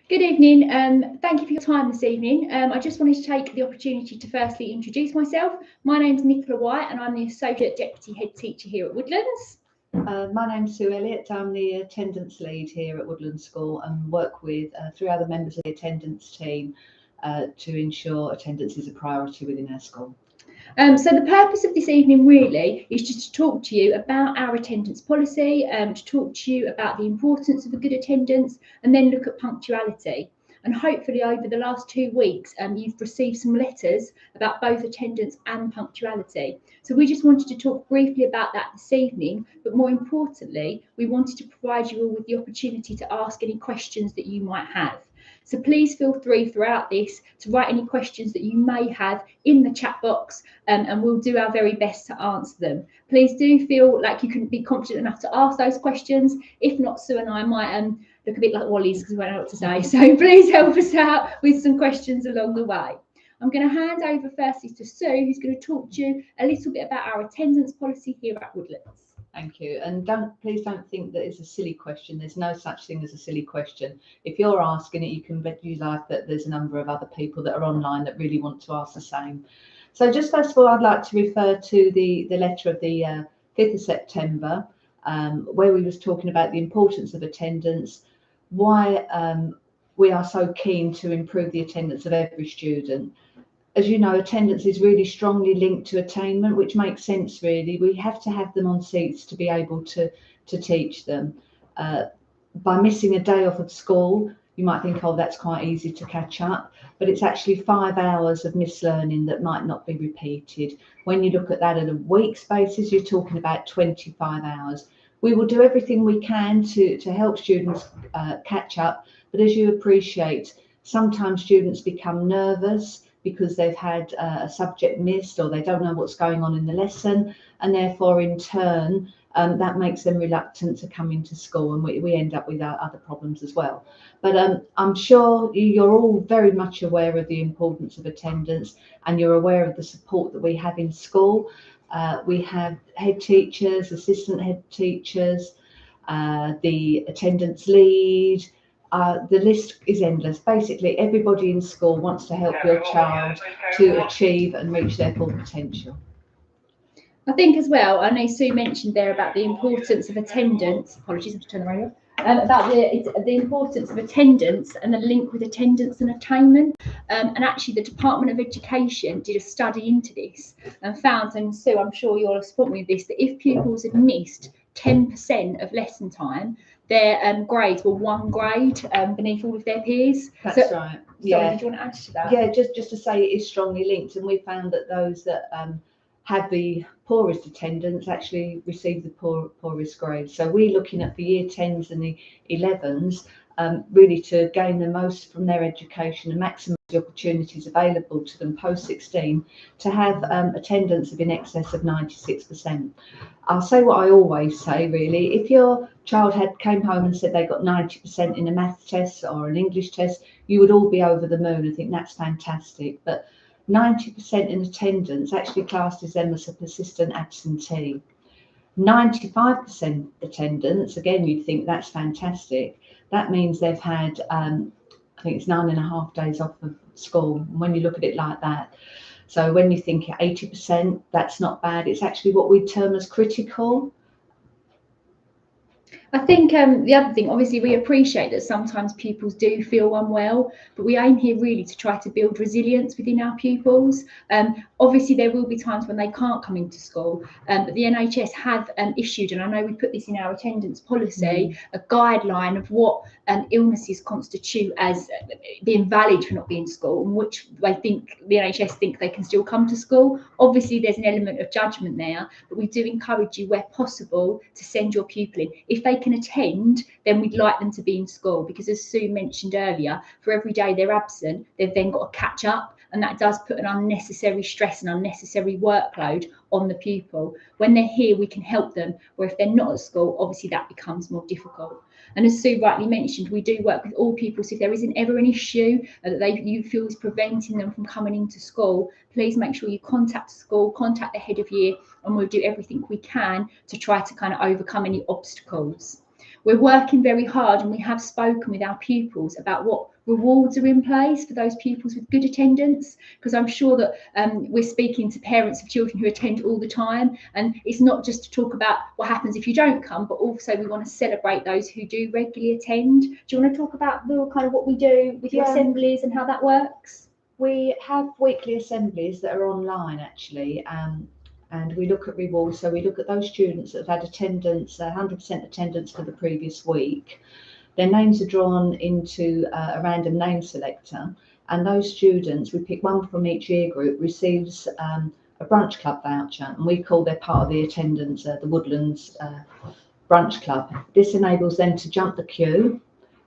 Good evening. Thank you for your time this evening. I just wanted to take the opportunity to firstly introduce myself. My name's Nicola White and I'm the Associate Deputy Head Teacher here at Woodlands. My name's Sue Elliott. I'm the attendance lead here at Woodlands School and work with 3 other members of the attendance team to ensure attendance is a priority within our school. So the purpose of this evening really is just to talk to you about our attendance policy, to talk to you about the importance of a good attendance and then look at punctuality. And hopefully over the last 2 weeks, you've received some letters about both attendance and punctuality. So we just wanted to talk briefly about that this evening, but more importantly, we wanted to provide you all with the opportunity to ask any questions that you might have. So please feel free throughout this to write any questions that you may have in the chat box, and we'll do our very best to answer them. Please do feel like you can be confident enough to ask those questions. If not, Sue and I might look a bit like Wally's because we don't know what to say. So please help us out with some questions along the way. I'm going to hand over firstly to Sue, who's going to talk to you a little bit about our attendance policy here at Woodlands. Thank you. And please don't think that it's a silly question. There's no such thing as a silly question. If you're asking it, you can bet your life that there's a number of other people that are online that really want to ask the same. So just first of all, I'd like to refer to the letter of the 5th of September, where we was talking about the importance of attendance, why we are so keen to improve the attendance of every student. As you know, attendance is really strongly linked to attainment, which makes sense really. We have to have them on seats to be able to teach them. By missing a day off of school, you might think, oh, that's quite easy to catch up, but it's actually 5 hours of missed learning that might not be repeated. When you look at that at a week's basis, you're talking about 25 hours. We will do everything we can to help students catch up, but as you appreciate, sometimes students become nervous because they've had a subject missed or they don't know what's going on in the lesson, and therefore in turn that makes them reluctant to come into school, and we end up with other problems as well. But I'm sure you're all very much aware of the importance of attendance, and you're aware of the support that we have in school. We have head teachers, assistant head teachers, the attendance lead. The list is endless. Basically, everybody in school wants to help your child to achieve and reach their full potential. I think as well, I know Sue mentioned there about the importance of attendance. Apologies, I have to turn the radio off. About the importance of attendance and the link with attendance and attainment. And actually, the Department of Education did a study into this and found, and Sue, I'm sure you'll support me with this, that if pupils had missed 10% of lesson time, their grades were 1 grade beneath all of their peers. That's right. Yeah. Sorry, did you want to add to that? Yeah, just to say it is strongly linked, and we found that those that had the poorest attendance actually received the poorest grades. So we're looking at the year 10s and the 11s really to gain the most from their education and maximise the opportunities available to them post 16 to have attendance of in excess of 96%. I'll say what I always say really, if your child came home and said they got 90% in a math test or an English test, you would all be over the moon and think that's fantastic. But 90% in attendance actually classes them as a persistent absentee. 95% attendance, again, you'd think that's fantastic. That means they've had, I think it's 9.5 days off of school. And when you look at it like that, so when you think 80%, that's not bad. It's actually what we term as critical. I think the other thing, obviously, we appreciate that sometimes pupils do feel unwell, but we aim here really to try to build resilience within our pupils. Obviously, there will be times when they can't come into school, but the NHS have issued, and I know we put this in our attendance policy, a guideline of what illnesses constitute as being valid for not being in school, and which they think the NHS think they can still come to school. Obviously, there's an element of judgment there, but we do encourage you where possible to send your pupil in. If they can attend, then we'd like them to be in school, because as Sue mentioned earlier, for every day they're absent, they've then got to catch up, and that does put an unnecessary stress and unnecessary workload on the pupil. When they're here, we can help them, where if they're not at school, obviously that becomes more difficult. And as Sue rightly mentioned, we do work with all pupils. If there isn't ever an issue that you feel is preventing them from coming into school, please make sure you contact school, contact the head of year, and we'll do everything we can to try to kind of overcome any obstacles. We're working very hard, and we have spoken with our pupils about what rewards are in place for those pupils with good attendance, because I'm sure that we're speaking to parents of children who attend all the time, and it's not just to talk about what happens if you don't come, but also we want to celebrate those who do regularly attend. Do you want to talk about the kind of what we do with your assemblies and how that works? We have weekly assemblies that are online actually, and we look at rewards. So we look at those students that have had attendance, 100% attendance for the previous week. Their names are drawn into a random name selector, and those students, we pick one from each year group, receives a brunch club voucher, and we call their part of the attendance the Woodlands Brunch Club. This enables them to jump the queue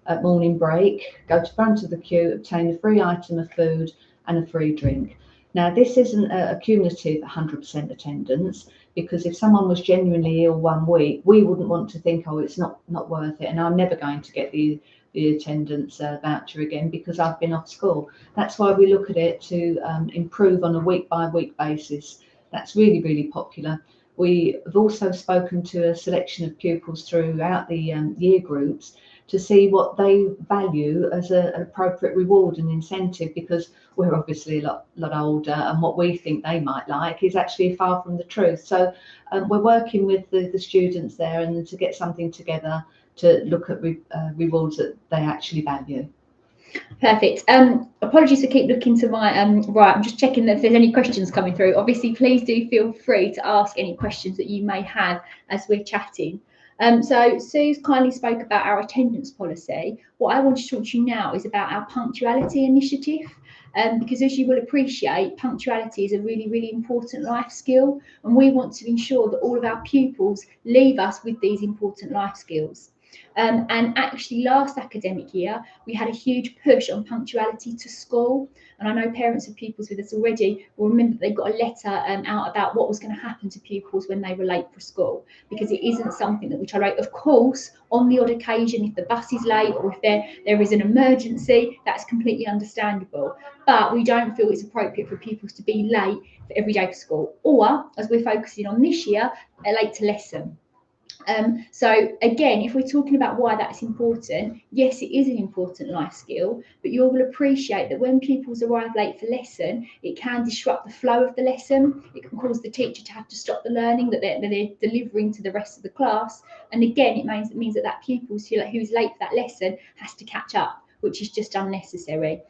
at morning break, go to front of the queue, obtain a free item of food and a free drink. Now, this isn't a cumulative 100% attendance, because if someone was genuinely ill one week, we wouldn't want to think, oh, it's not worth it, and I'm never going to get the attendance voucher again because I've been off school. That's why we look at it to improve on a week-by-week basis. That's really, really popular. We have also spoken to a selection of pupils throughout the year groups to see what they value as an appropriate reward and incentive, because we're obviously a lot older, and what we think they might like is actually far from the truth. So we're working with the students there and to get something together to look at rewards that they actually value. Perfect. Apologies for keep looking to my right. I'm just checking that if there's any questions coming through. Obviously, please do feel free to ask any questions that you may have as we're chatting. So Sue's kindly spoke about our attendance policy. What I want to talk to you now is about our punctuality initiative. Because as you will appreciate, punctuality is a really, really important life skill, and we want to ensure that all of our pupils leave us with these important life skills. And actually last academic year, we had a huge push on punctuality to school. And I know parents of pupils with us already will remember that they got a letter out about what was going to happen to pupils when they were late for school, because it isn't something that we tolerate. Of course, on the odd occasion, if the bus is late or if there is an emergency, that's completely understandable. But we don't feel it's appropriate for pupils to be late for every day for school, or, as we're focusing on this year, late to lesson. So again, if we're talking about why that's important, yes, it is an important life skill, but you will appreciate that when pupils arrive late for lesson, it can disrupt the flow of the lesson. It can cause the teacher to have to stop the learning that they're delivering to the rest of the class. And again, it means that pupil who's late for that lesson has to catch up, which is just unnecessary.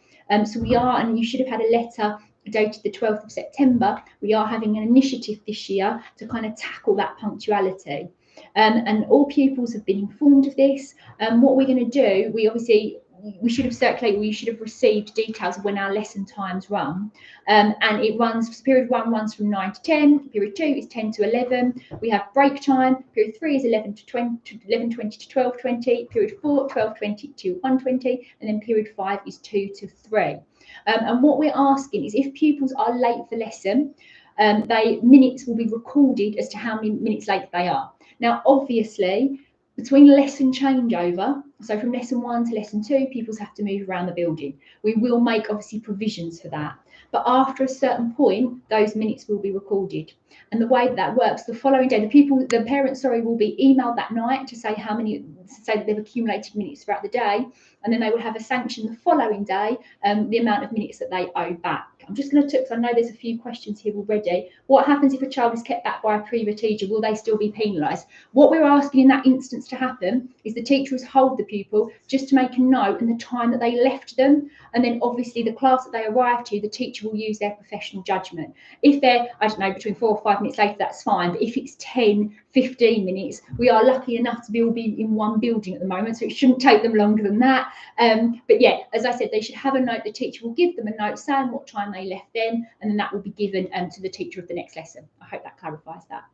So we are, and you should have had a letter dated the 12th of September, we are having an initiative this year to kind of tackle that punctuality. And all pupils have been informed of this. What we're going to do, we should have circulated, we should have received details of when our lesson times run. And it runs, period 1 runs from 9 to 10, period 2 is 10 to 11. We have break time, period 3 is 11 to 20, 11:20 to 12:20, period 4, 12:20 to 1:20, and then period 5 is 2 to 3. And what we're asking is if pupils are late for lesson, minutes will be recorded as to how many minutes late they are. Now, obviously, between lesson changeover, so from lesson 1 to lesson 2, pupils have to move around the building. We will make obviously provisions for that. But after a certain point, those minutes will be recorded. And the way that works, the following day, the parents, will be emailed that night to say that they've accumulated minutes throughout the day, and then they will have a sanction the following day, the amount of minutes that they owe back. I'm just going to because I know there's a few questions here already. What happens if a child is kept back by a previous teacher? Will they still be penalised? What we're asking in that instance to happen is the teacher will hold the pupil just to make a note and the time that they left them, and then obviously the class that they arrived to, the teacher will use their professional judgment. If they're, I don't know, between 4 or 5 minutes later, that's fine. But if it's 10, 15 minutes, we are lucky enough to all be in one building at the moment, so it shouldn't take them longer than that. But yeah, as I said, they should have a note. The teacher will give them a note saying what time they left then, and then that will be given to the teacher of the next lesson. I hope that clarifies that.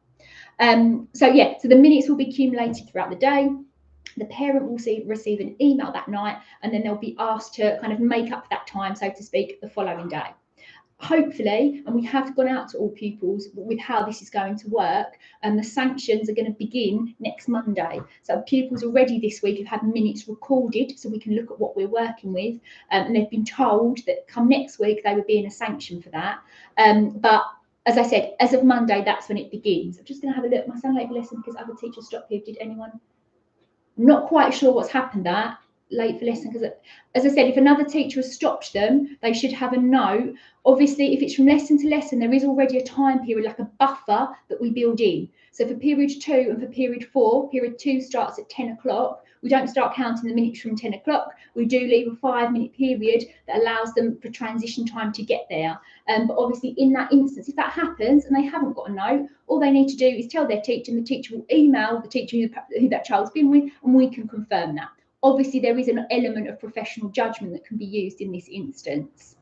So the minutes will be accumulated throughout the day. The parent will receive an email that night, and then they'll be asked to kind of make up that time, so to speak, the following day. Hopefully, and we have gone out to all pupils with how this is going to work, and the sanctions are going to begin next Monday. So pupils already this week have had minutes recorded, so we can look at what we're working with, and they've been told that come next week they would be in a sanction for that. But as I said, as of Monday, that's when it begins. I'm just going to have a look. My son labour lesson because other teachers stopped here. Did anyone? I'm not quite sure what's happened there. Late for lesson, because as I said, if another teacher has stopped them, they should have a note. Obviously, if it's from lesson to lesson, there is already a time period, like a buffer that we build in. So for period 2 and for period 4, period 2 starts at 10 o'clock. We don't start counting the minutes from 10 o'clock. We do leave a 5-minute period that allows them for transition time to get there. But obviously, in that instance, if that happens and they haven't got a note, all they need to do is tell their teacher, and the teacher will email the teacher who that child's been with, and we can confirm that. Obviously, there is an element of professional judgment that can be used in this instance.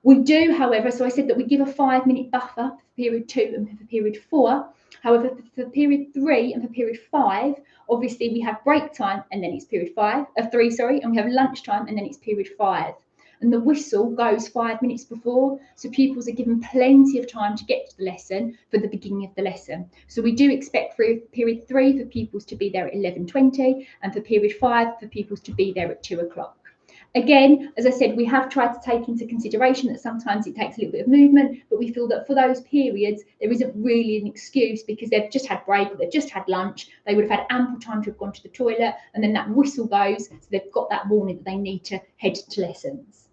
We do, however, so I said that we give a 5-minute buffer for period 2 and for period 4. However, for period 3 and for period 5, obviously we have break time and then it's period 3, and we have lunchtime and then it's period 5. And the whistle goes 5 minutes before, so pupils are given plenty of time to get to the lesson for the beginning of the lesson. So we do expect for period 3 for pupils to be there at 11:20, and for period 5 for pupils to be there at 2 o'clock. Again, as I said, we have tried to take into consideration that sometimes it takes a little bit of movement, but we feel that for those periods, there isn't really an excuse because they've just had break or they've just had lunch. They would have had ample time to have gone to the toilet, and then that whistle goes, so they've got that warning that they need to head to lessons.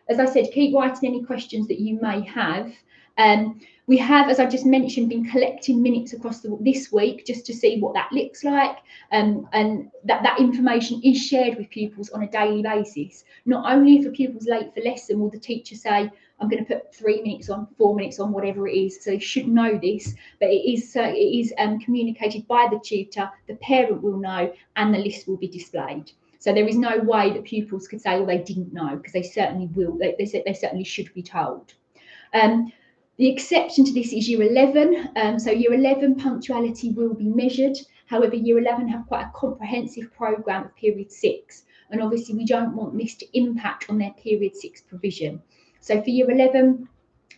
As I said, keep writing any questions that you may have. We have, as I just mentioned, been collecting minutes across this week just to see what that looks like, and that information is shared with pupils on a daily basis. Not only if a pupil's late for lesson will the teacher say, I'm going to put 3 minutes on, 4 minutes on, whatever it is, so they should know this, but it is communicated by the tutor, the parent will know, and the list will be displayed. So there is no way that pupils could say, well, they didn't know, because they certainly will. They certainly should be told. The exception to this is year 11. So year 11 punctuality will be measured. However, year 11 have quite a comprehensive programme of period 6. And obviously we don't want this to impact on their period 6 provision. So for year 11,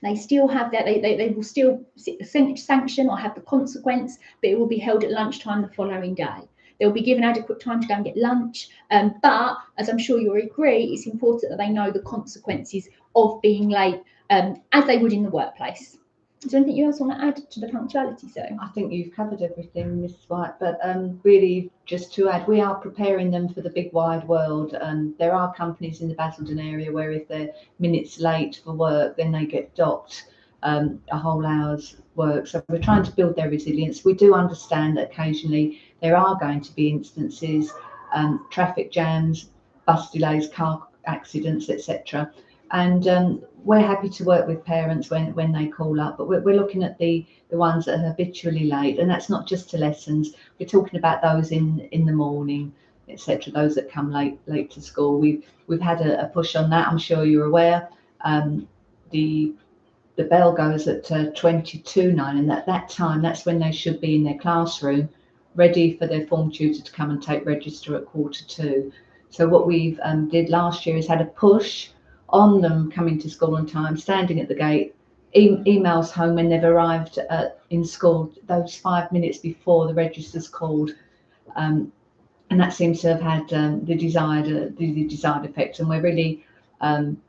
they still have that, they will still sit the sanction or have the consequence, but it will be held at lunchtime the following day. They'll be given adequate time to go and get lunch, but as I'm sure you'll agree, it's important that they know the consequences of being late, as they would in the workplace. Is there anything you else want to add to the punctuality, so? I think you've covered everything, Mrs. White, but really just to add, we are preparing them for the big wide world. There are companies in the Basildon area where if they're minutes late for work, then they get docked a whole hour's work. So we're trying to build their resilience. We do understand that occasionally there are going to be instances, traffic jams, bus delays, car accidents, etc. And we're happy to work with parents when they call up, but we're looking at the ones that are habitually late, and that's not just to lessons. We're talking about those in the morning, etc. Those that come late to school. We've had a push on that. I'm sure you're aware. The bell goes at 22:09, and at that time, that's when they should be in their classroom, ready for their form tutor to come and take register at 1:45. So what we've did last year is had a push on them coming to school on time, standing at the gate, emails home when they've arrived in school, those 5 minutes before the register's called. And that seems to have had the desired effect. And we're really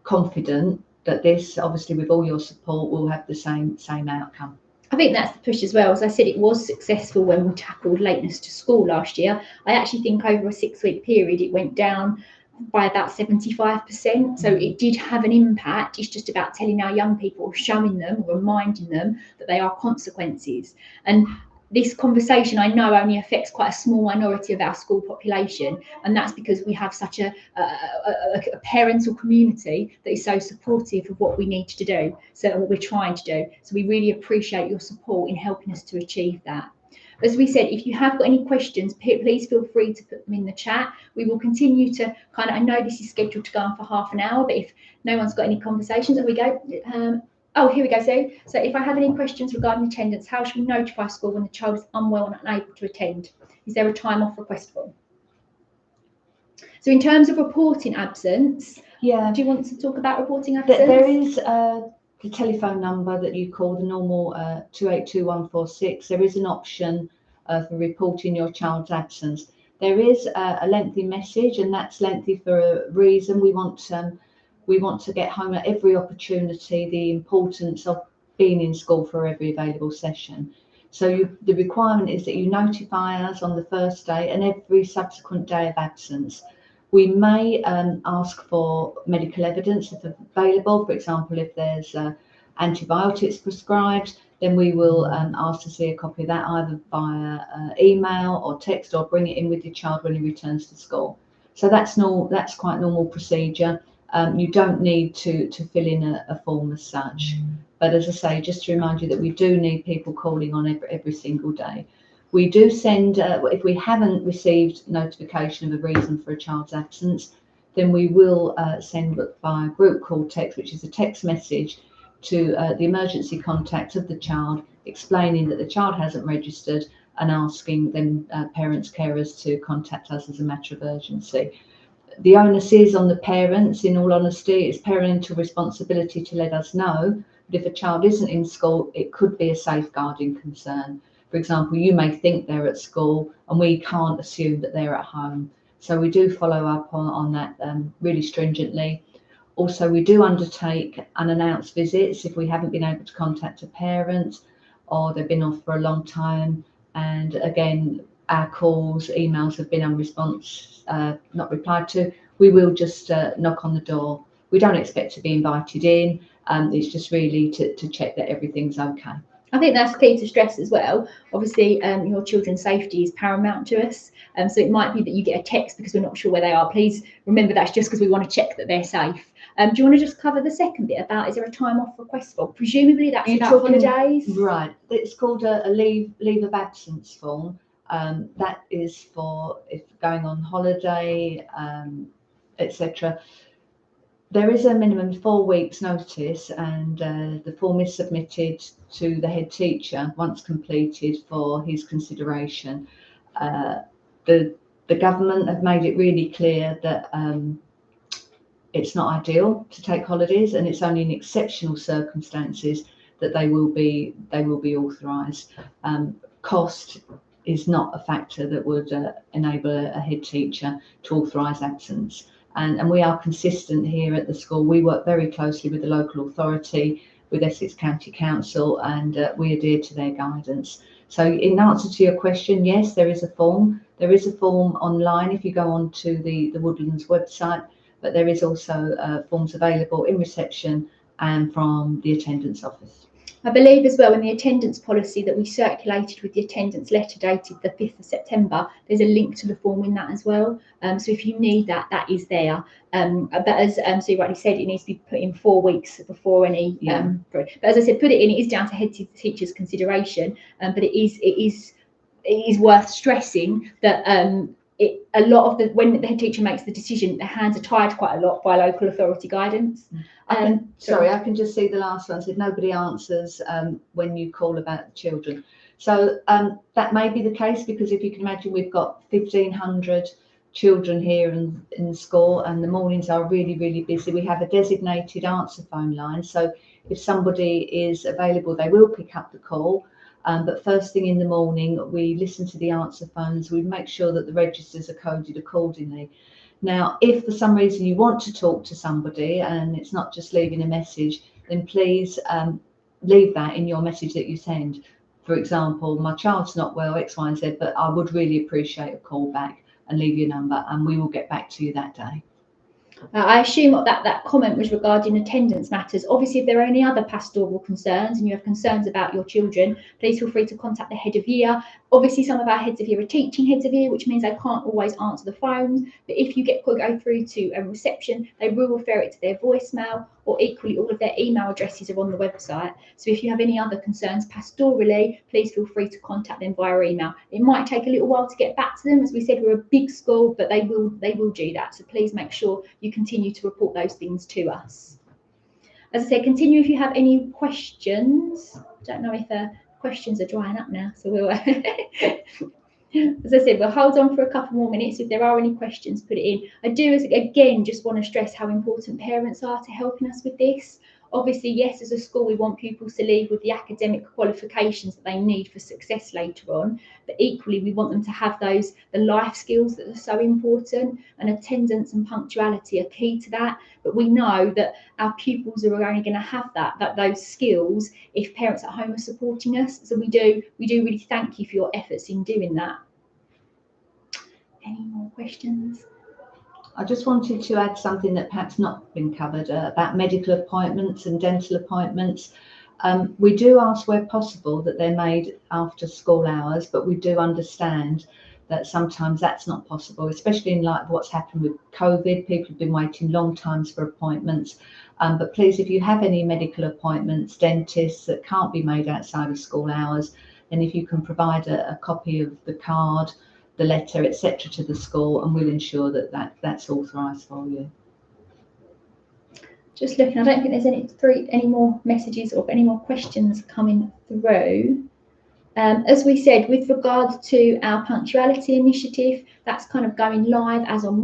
confident that this, obviously with all your support, will have the same outcome. I think that's the push as well. As I said, it was successful when we tackled lateness to school last year. I actually think over a 6-week period, it went down by about 75%. So it did have an impact. It's just about telling our young people, showing them, reminding them that they are consequences. And this conversation, I know, only affects quite a small minority of our school population, and that's because we have such a parental community that is so supportive of what we need to do, so what we're trying to do. So we really appreciate your support in helping us to achieve that. As we said, if you have got any questions, please feel free to put them in the chat. We will continue to I know this is scheduled to go on for half an hour, but if no one's got any conversations, there we go. Oh, here we go, Sue. So if I have any questions regarding attendance, how should we notify school when the child is unwell and unable to attend? Is there a time off request form? So in terms of reporting absence, do you want to talk about reporting absence? There is the telephone number that you call, the normal 282146. There is an option for reporting your child's absence. There is a lengthy message, and that's lengthy for a reason. We want to get home at every opportunity the importance of being in school for every available session. So the requirement is that you notify us on the first day and every subsequent day of absence. We may ask for medical evidence if available. For example, if there's antibiotics prescribed, then we will ask to see a copy of that either via email or text, or bring it in with your child when he returns to school. So that's quite normal procedure. You don't need to fill in a form as such. But as I say, just to remind you that we do need people calling on every single day. We do send, if we haven't received notification of a reason for a child's absence, then we will send via group call text, which is a text message to the emergency contact of the child, explaining that the child hasn't registered and asking them, parents, carers, to contact us as a matter of urgency. The onus is on the parents, in all honesty. It's parental responsibility to let us know. But if a child isn't in school, it could be a safeguarding concern. For example, you may think they're at school and we can't assume that they're at home. So we do follow up on that really stringently. Also, we do undertake unannounced visits if we haven't been able to contact a parent or they've been off for a long time. And again, our calls, emails have been not replied to. We will just knock on the door. We don't expect to be invited in. It's just really to check that everything's okay. I think that's key to stress as well. Obviously, your children's safety is paramount to us. So it might be that you get a text because we're not sure where they are. Please remember that's just because we want to check that they're safe. Do you want to just cover the second bit about, is there a time off request form? Presumably that's about holidays. Right. It's called a leave of absence form. That is for if going on holiday, etc. There is a minimum 4 weeks notice, and the form is submitted to the head teacher once completed for his consideration. The government have made it really clear that it's not ideal to take holidays, and it's only in exceptional circumstances that they will be authorised. Cost is not a factor that would enable a head teacher to authorise absence. And we are consistent here at the school. We work very closely with the local authority, with Essex County Council, and we adhere to their guidance. So in answer to your question, yes, there is a form. There is a form online if you go on to the Woodlands website, but there is also forms available in reception and from the attendance office. I believe as well in the attendance policy that we circulated with the attendance letter dated the 5th of September, there's a link to the form in that as well. So if you need that, that is there. But as so you rightly said, it needs to be put in 4 weeks before any. But as I said, put it in. It is down to head teacher's consideration. But it is worth stressing that a lot of when the head teacher makes the decision, their hands are tied quite a lot by local authority guidance. Sorry, I can just see the last one said nobody answers when you call about the children. So that may be the case, because if you can imagine, we've got 1,500 children here in school, and the mornings are really, really busy. We have a designated answer phone line, so if somebody is available, they will pick up the call. But first thing in the morning, we listen to the answer phones. We make sure that the registers are coded accordingly. Now, if for some reason you want to talk to somebody and it's not just leaving a message, then please leave that in your message that you send. For example, my child's not well, X, Y, and Z, but I would really appreciate a call back, and leave your number, and we will get back to you that day. I assume that comment was regarding attendance matters. Obviously, if there are any other pastoral concerns and you have concerns about your children, please feel free to contact the head of year. Obviously, some of our heads of year are teaching heads of year, which means they can't always answer the phones. But if you go through to a reception, they will refer it to their voicemail, or equally, all of their email addresses are on the website. So if you have any other concerns pastorally, please feel free to contact them via email. It might take a little while to get back to them. As we said, we're a big school, but they will do that. So please make sure you continue to report those things to us. As I said, continue if you have any questions. Don't know if questions are drying up now, so we'll as I said, we'll hold on for a couple more minutes. If there are any questions, put it in. I do, again, just want to stress how important parents are to helping us with this. Obviously, yes, as a school, we want pupils to leave with the academic qualifications that they need for success later on, but equally we want them to have the life skills that are so important, and attendance and punctuality are key to that. But we know that our pupils are only going to have those skills if parents at home are supporting us. So we do really thank you for your efforts in doing that. Any more questions? I just wanted to add something that perhaps not been covered about medical appointments and dental appointments. We do ask where possible that they're made after school hours, but we do understand that sometimes that's not possible, especially in light of what's happened with COVID. People have been waiting long times for appointments. But please, if you have any medical appointments, dentists that can't be made outside of school hours, then if you can provide a copy of the card, the letter, etc., to the school, and we'll ensure that's authorised for you. Just looking, I don't think there's any more messages or any more questions coming through. As we said, with regard to our punctuality initiative, that's kind of going live as of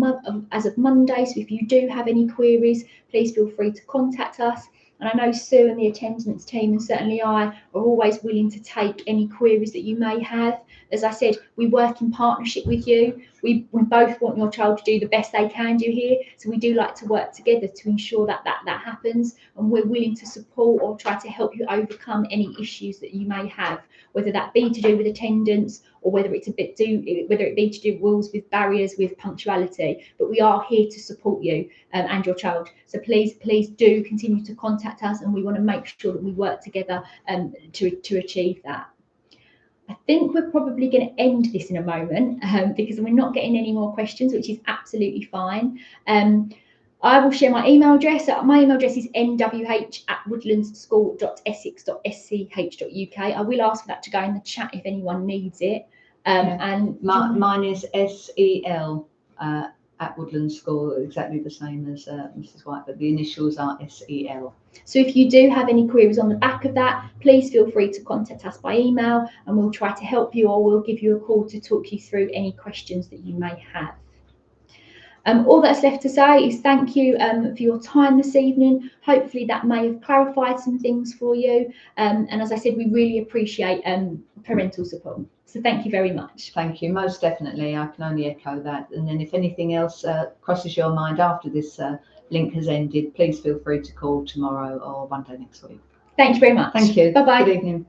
Monday. So if you do have any queries, please feel free to contact us. And I know Sue and the attendance team, and certainly I, are always willing to take any queries that you may have. As I said, we work in partnership with you. We both want your child to do the best they can do here. So we do like to work together to ensure that happens. And we're willing to support or try to help you overcome any issues that you may have, whether that be to do with attendance or whether it be to do with barriers with punctuality. But we are here to support you and your child. So please do continue to contact us, and we want to make sure that we work together to achieve that. I think we're probably going to end this in a moment because we're not getting any more questions, which is absolutely fine. I will share my email address. My email address is nwh@woodlandsschool.essex.sch.uk. I will ask for that to go in the chat if anyone needs it. And mine is SEL at Woodland School, exactly the same as Mrs. White, but the initials are SEL. So if you do have any queries on the back of that, please feel free to contact us by email, and we'll try to help you, or we'll give you a call to talk you through any questions that you may have. All that's left to say is thank you for your time this evening. Hopefully that may have clarified some things for you. And as I said, we really appreciate parental support. So thank you very much. Thank you, most definitely. I can only echo that. And then if anything else crosses your mind after this link has ended, please feel free to call tomorrow or one day next week. Thank you very much. Thank you. Bye-bye. Good evening.